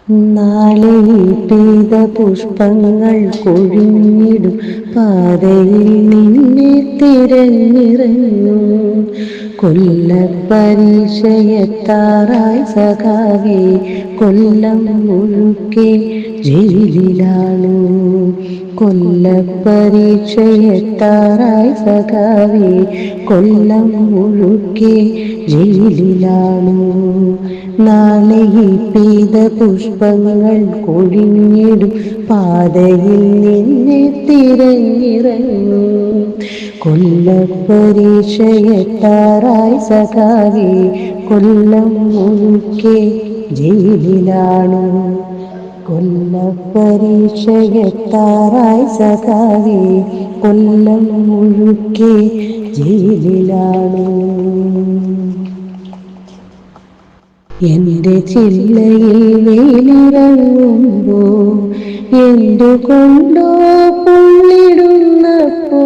നാളെ പെയ്ത പുഷ്പങ്ങൾ കൊഴിഞ്ഞിടും പാതയിൽ നിന്നെ തിരഞ്ഞിറങ്ങും. കൊല്ലപ്പരീക്ഷയെത്താറായി സഖാവേ, കൊല്ലം മുഴുക്കെ ജയിലിലാണ്. കൊല്ലപ്പരീക്ഷയെത്താറായി സഖാവേ, കൊല്ലം മുഴുക്കെ ജയിലിലാണ്. നാളെ പെയ്ത പുഷ്പങ്ങൾ കൊഴിഞ്ഞിടും പാതയിൽ നിന്നെ തിരഞ്ഞിറങ്ങും. കൊല്ലപ്പരീക്ഷയെത്താറായി സഖാവേ, കൊല്ലം മുഴുക്കെ ജയിലിലാണ്. കൊല്ലപ്പരീക്ഷയെത്താറായി സഖാവേ, കൊല്ലം മുഴുക്കെ ജയിലിലാണ്. എന്റെ ചില്ലയിൽ വെയിലിറങ്ങുമ്പോ എന്തുകൊണ്ടോ പൊള്ളിടുന്നപ്പോ,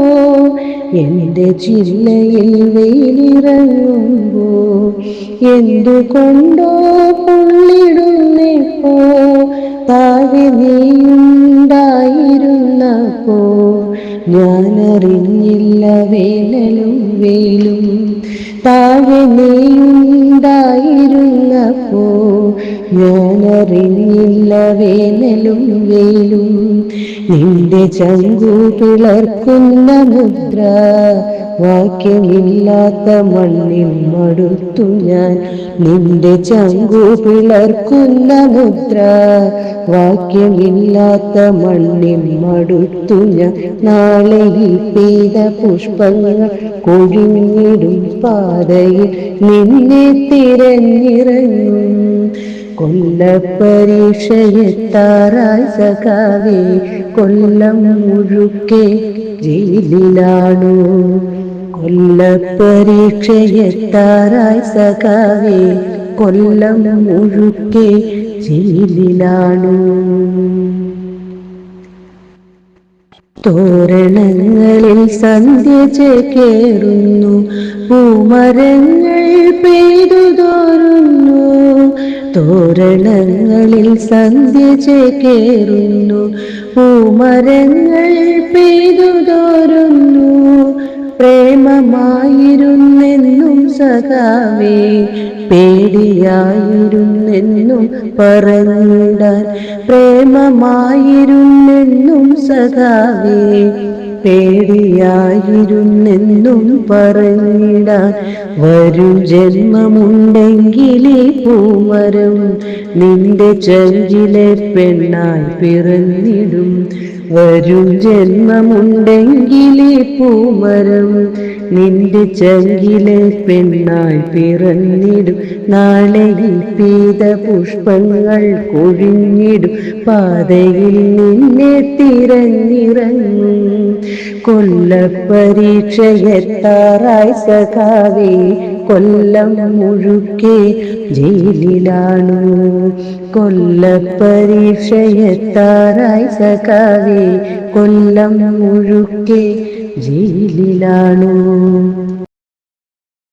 എന്റെ ചില്ലയിൽ വെയിലിറങ്ങുമ്പോ എന്തുകൊണ്ടോ പൊള്ളിടുന്നപ്പോ, താഴെ നീയുണ്ടായിരുന്നപ്പോ ഞാനറിഞ്ഞില്ല വേനലും വെയിലും. താഴെ നീയുണ്ടായിരുന്നപ്പോ ഞാനറിഞ്ഞില്ല വേനലും വെയിലും. നിന്റെ ചങ്കു പിളർക്കുന്ന മുദ്ര വാക്യമില്ലാത്ത മണ്ണിൽ മടുത്തു ഞാൻ. നിന്റെ ചങ്കു പിളർക്കുന്ന മുദ്ര വാക്യമില്ലാത്ത മണ്ണിൽ മടുത്തു ഞാൻ. നാളെ പെയ്ത പുഷ്പങ്ങൾ കൊഴിഞ്ഞിടും പാതയിൽ നിന്നെ തിരഞ്ഞിറങ്ങും. കൊല്ലപ്പരീക്ഷയെത്താറായി സഖാവേ, കൊല്ലം മുഴുക്കെ ജയിലിലാണു. കൊല്ലപ്പരീക്ഷയെത്താറായി സഖാവേ, കൊല്ലം മുഴുക്കെ ജയിലിലാണു. തോരണങ്ങളിൽ സന്ധ്യ ചേക്കേറുന്നു, പൂമരങ്ങൾ പെയ്തു തോരുന്നു. തോരണങ്ങളിൽ സന്ധ്യ ചേക്കേറുന്നു, പൂമരങ്ങൾ പെയ്തു തോരുന്നു. പ്രേമമായിരുന്നെന്നും സഖാവേ, പേടിയായിരുന്നെന്നും പറഞ്ഞിടാൻ. പ്രേമമായിരുന്നെന്നും സഖാവേ, പേടിയായിരുന്നെന്നും പറഞ്ഞിടാൻ. വരും ജന്മമുണ്ടെങ്കിലേ പൂമരം നിന്റെ ചങ്കിലെ പെണ്ണായി പിറന്നിടും. വരും ജന്മമുണ്ടെങ്കിലേ പൂമരം നിന്റെ ചങ്കിലെ പെണ്ണായി പിറന്നിടും. നാളെ പെയ്ത പുഷ്പങ്ങൾ കൊഴിഞ്ഞിടും പാതയിൽ നിന്നെ തിരഞ്ഞിറങ്ങും. കൊല്ലപ്പരീക്ഷയെത്താറായി സഖാവേ, കൊല്ലം മുഴുക്കെ ജയിലിലാണു. കൊല്ലപ്പരീക്ഷയെത്താറായി സഖാവേ, കൊല്ലം മുഴുക്കെ ജയിലിലാണു.